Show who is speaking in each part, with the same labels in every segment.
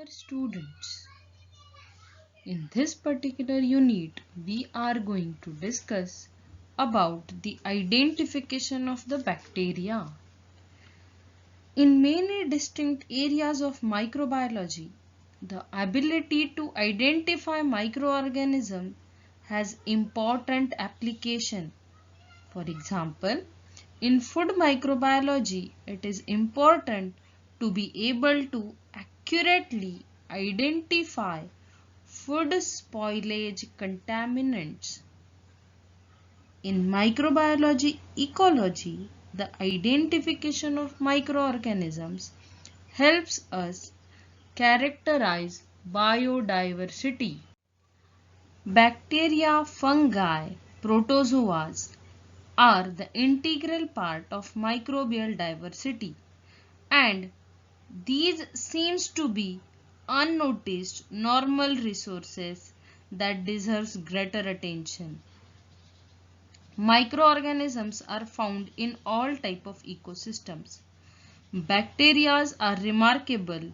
Speaker 1: Dear students, in this particular unit we are going to discuss about the identification of the bacteria. In many distinct areas of microbiology, the ability to identify microorganisms has important application. For example, in food microbiology, it is important to be able to accurately identify food spoilage contaminants. In microbiology ecology, the identification of microorganisms helps us characterize biodiversity. Bacteria, fungi, protozoas are the integral part of microbial diversity, and these seems to be unnoticed normal resources that deserves greater attention. Microorganisms are found in all type of ecosystems. Bacteria are remarkable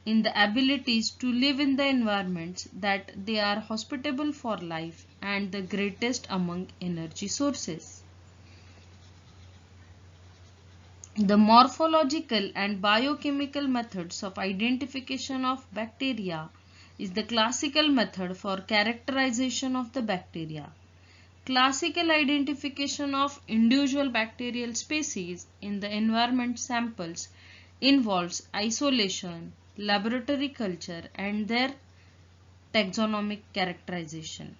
Speaker 1: in the abilities to live in the environments that they are hospitable for life and the greatest among energy sources. The morphological and biochemical methods of identification of bacteria is the classical method for characterization of the bacteria. Classical identification of individual bacterial species in the environment samples involves isolation, laboratory culture, and their taxonomic characterization.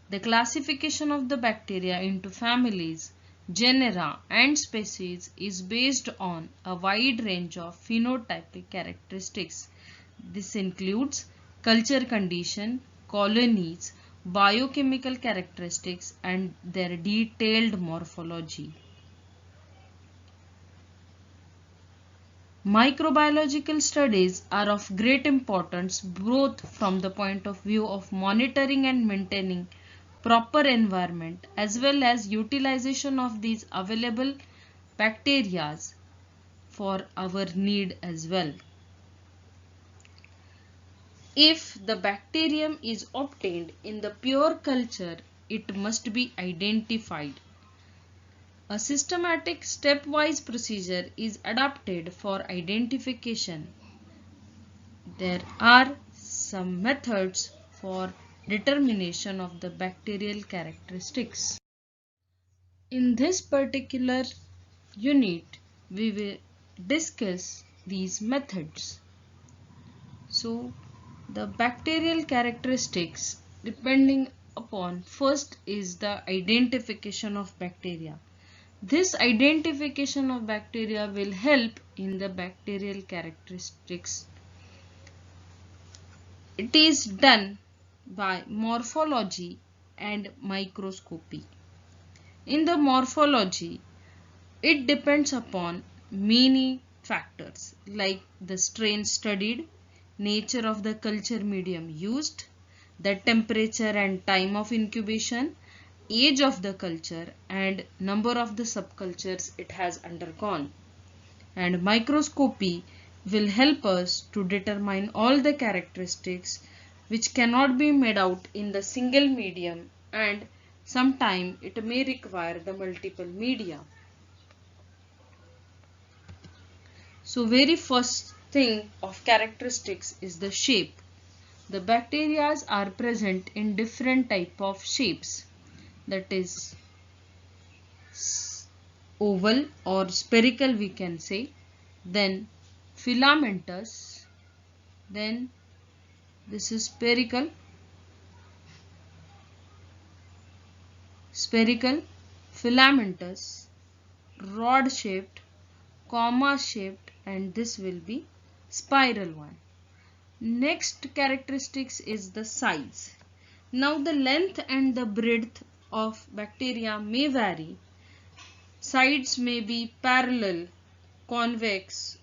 Speaker 1: The classification of the bacteria into families, genera, and species is based on a wide range of phenotypic characteristics. This includes culture condition, colonies, biochemical characteristics, and their detailed morphology. Microbiological studies are of great importance both from the point of view of monitoring and maintaining proper environment as well as utilization of these available bacteria for our need as well. If the bacterium is obtained in the pure culture, it must be identified. A systematic stepwise procedure is adopted for identification. There are some methods for determination of the bacterial characteristics. In this particular unit, we will discuss these methods. So, the bacterial characteristics depending upon first is the identification of bacteria. This identification of bacteria will help in the bacterial characteristics. It is done by morphology and microscopy. In the morphology, it depends upon many factors like the strain studied, nature of the culture medium used, the temperature and time of incubation, age of the culture, and number of the subcultures it has undergone. And microscopy will help us to determine all the characteristics which cannot be made out in the single medium, and sometime it may require the multiple media. So very first thing of characteristics is the shape. The bacteria are present in different type of shapes, that is oval or spherical we can say, then filamentous, then this is spherical, filamentous, rod shaped, comma shaped, and this will be spiral one. Next characteristics is the size. Now the length and the breadth of bacteria may vary. Sides may be parallel, convex,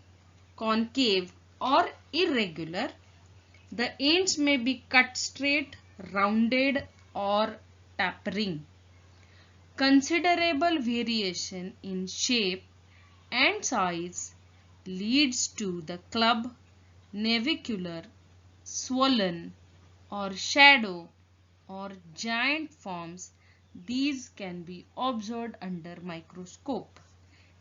Speaker 1: concave, or irregular. The ends may be cut straight, rounded, or tapering. Considerable variation in shape and size leads to the club, navicular, swollen or shadow or giant forms, these can be observed under microscope.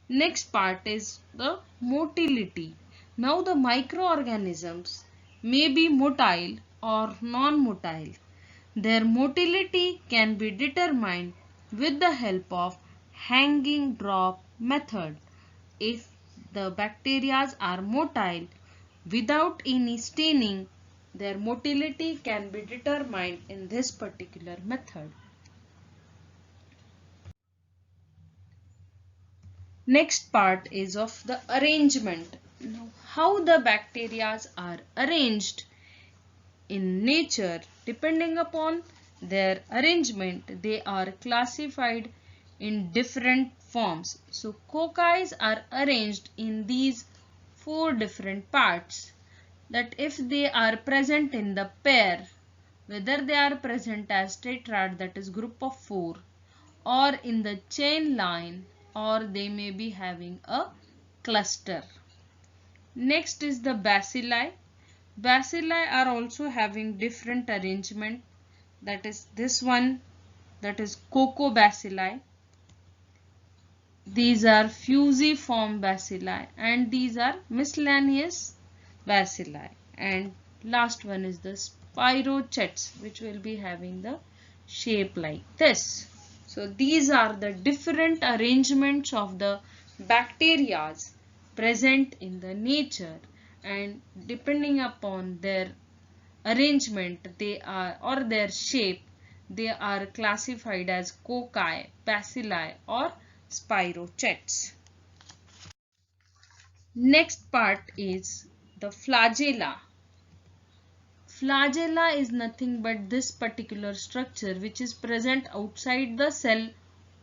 Speaker 1: Next part is the motility. Now the microorganisms may be motile or non-motile. Their motility can be determined with the help of hanging drop method. If the bacteria are motile without any staining, their motility can be determined in this particular method. Next part is of the arrangement. Now, how the bacteria are arranged in nature. Depending upon their arrangement, they are classified in different forms. So cocci are arranged in these four different parts. That if they are present in the pair, whether they are present as tetrad, that is group of four, or in the chain line, or they may be having a cluster. Next is the bacilli. Bacilli are also having different arrangement. That is this one, that is Coccobacilli. These are fusiform bacilli and these are miscellaneous bacilli. And last one is the spirochetes, which will be having the shape like this. So these are the different arrangements of the bacteria present in the nature, and depending upon their arrangement they are or their shape, they are classified as cocci, bacilli or spirochetes. Next part is the flagella. Flagella is nothing but this particular structure which is present outside the cell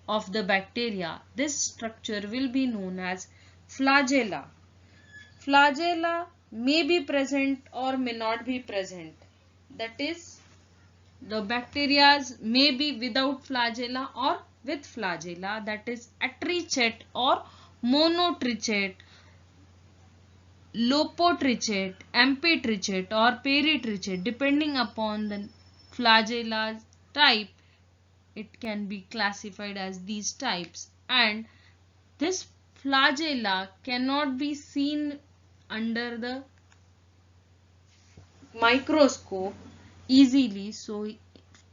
Speaker 1: of the bacteria. This structure will be known as flagella. Flagella may be present or may not be present. That is, the bacteria may be without flagella or with flagella, that is atrichate or monotrichate, lopotrichate, amphitrichate or peritrichate. Depending upon the flagella type, it can be classified as these types. And this flagella cannot be seen under the microscope easily. So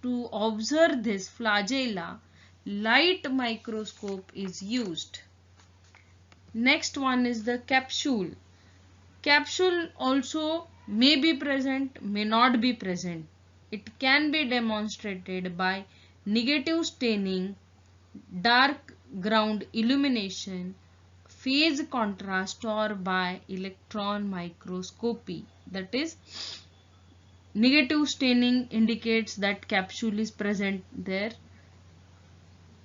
Speaker 1: to observe this flagella, light microscope is used. Next one is the capsule. Capsule also may be present, may not be present. It can be demonstrated by negative staining, dark ground illumination, phase contrast or by electron microscopy. That is, negative staining indicates that capsule is present there.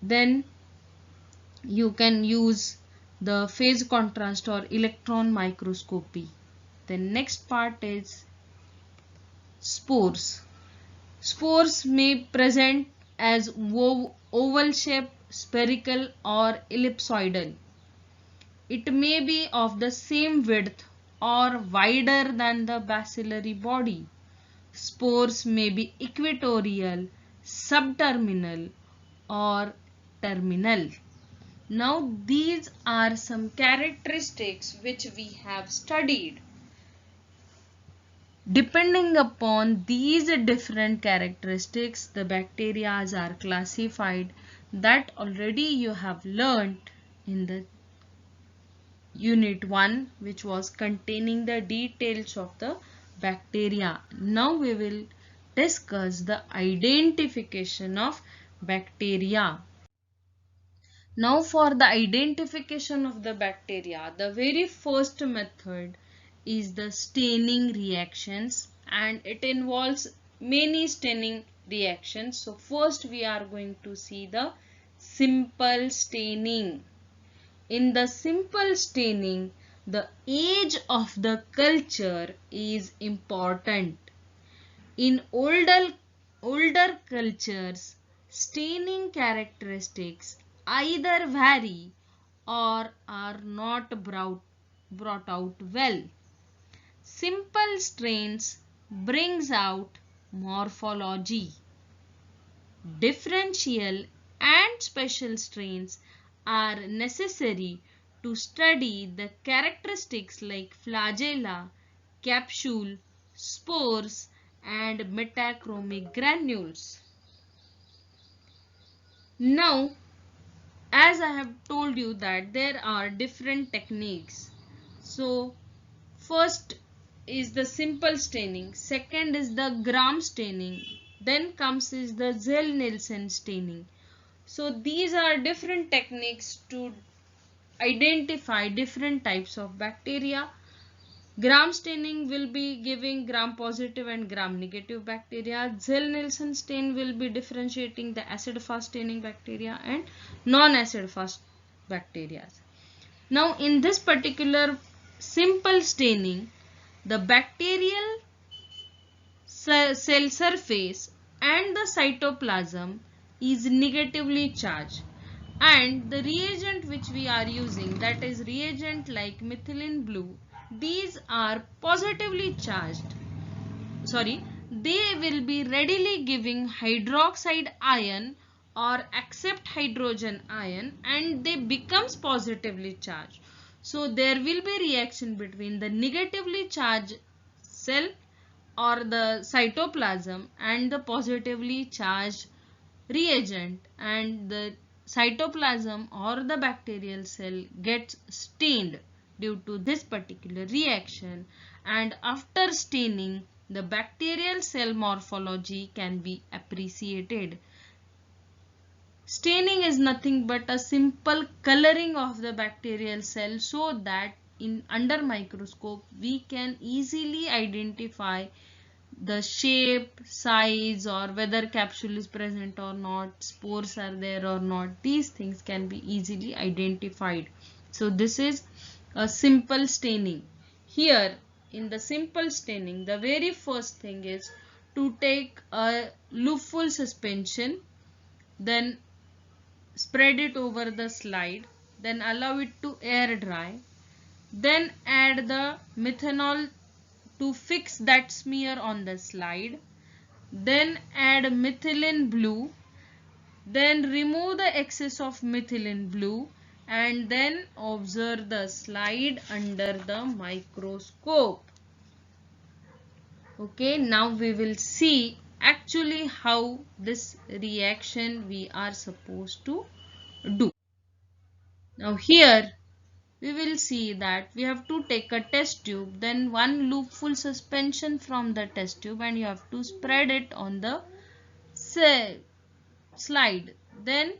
Speaker 1: Then you can use the phase contrast or electron microscopy. The next part is spores. Spores may present as oval shape, spherical or ellipsoidal. It may be of the same width or wider than the bacillary body. Spores may be equatorial, subterminal or terminal. Now these are some characteristics which we have studied. Depending upon these different characteristics, the bacteria are classified. That already you have learnt in the unit 1, which was containing the details of the bacteria. Now we will discuss the identification of bacteria. Now for the identification of the bacteria, the very first method is the staining reactions, and it involves many staining reactions. So first we are going to see the simple staining. In the simple staining, the age of the culture is important. In older cultures, staining characteristics either vary or are not brought out well. Simple stains brings out morphology. Differential and special strains are necessary to study the characteristics like flagella, capsule, spores and metachromic granules. Now, as I have told you that there are different techniques. So, first is the simple staining, second is the gram staining, then comes is the Zell-Nielsen staining. So these are different techniques to identify different types of bacteria. Gram staining will be giving gram positive and gram negative bacteria. Zell-Nielsen stain will be differentiating the acid fast staining bacteria and non-acid fast bacteria. Now in this particular simple staining, the bacterial cell surface and the cytoplasm is negatively charged, and the reagent which we are using, that is reagent like methylene blue, these are positively charged. They will be readily giving hydroxide ion or accept hydrogen ion, and they becomes positively charged. So there will be reaction between the negatively charged cell or the cytoplasm and the positively charged reagent, and the cytoplasm or the bacterial cell gets stained due to this particular reaction, and after staining the bacterial cell morphology can be appreciated. Staining is nothing but a simple coloring of the bacterial cell so that under microscope we can easily identify the shape, size, or whether capsule is present or not, spores are there or not. These things can be easily identified. So this is a simple staining. Here in the simple staining, the very first thing is to take a loopful suspension, then spread it over the slide, then allow it to air dry, then add the methanol to fix that smear on the slide, then add methylene blue, then remove the excess of methylene blue, and then observe the slide under the microscope. Okay, now we will see actually how this reaction we are supposed to do. Now here we will see that we have to take a test tube, then one loopful suspension from the test tube, and you have to spread it on the slide. Then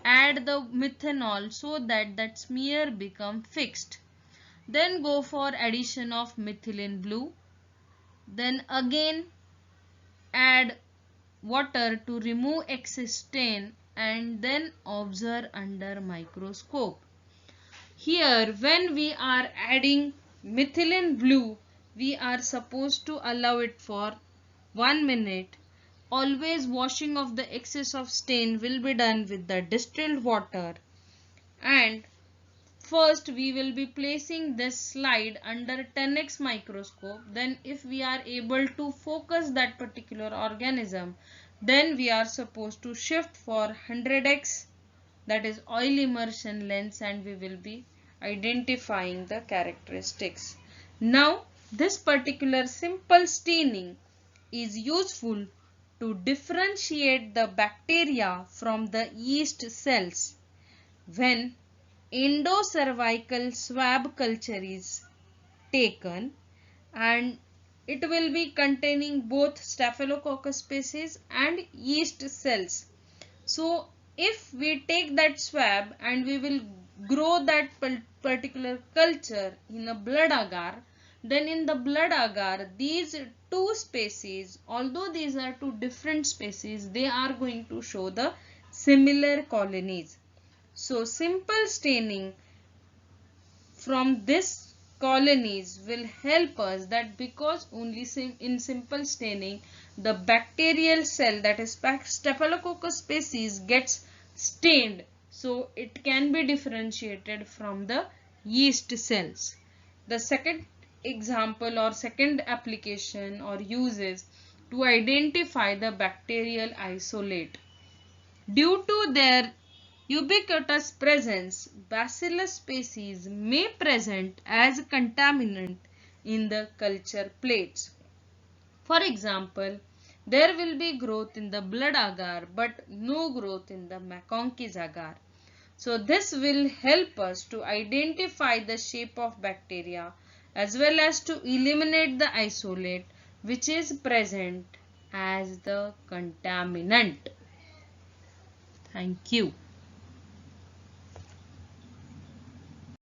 Speaker 1: add the methanol so that that smear become fixed. Then go for addition of methylene blue. Then again add water to remove excess stain, and then observe under microscope. Here when we are adding methylene blue, we are supposed to allow it for 1 minute. Always washing of the excess of stain will be done with the distilled water, and first we will be placing this slide under 10x microscope. Then if we are able to focus that particular organism, then we are supposed to shift for 100x, that is oil immersion lens, and we will be identifying the characteristics. Now this particular simple staining is useful to differentiate the bacteria from the yeast cells. When endocervical swab culture is taken, and it will be containing both Staphylococcus species and yeast cells. So if we take that swab and we will grow that particular culture in a blood agar, then in the blood agar these two species, although these are two different species, they are going to show the similar colonies. So simple staining from this colonies will help us, that because only in simple staining the bacterial cell, that is Staphylococcus species, gets stained, so it can be differentiated from the yeast cells. The second example or second application or uses to identify the bacterial isolate. Due to their ubiquitous presence, Bacillus species may present as contaminant in the culture plates. For example, there will be growth in the blood agar but no growth in the McConkey's agar. So this will help us to identify the shape of bacteria as well as to eliminate the isolate which is present as the contaminant. Thank you.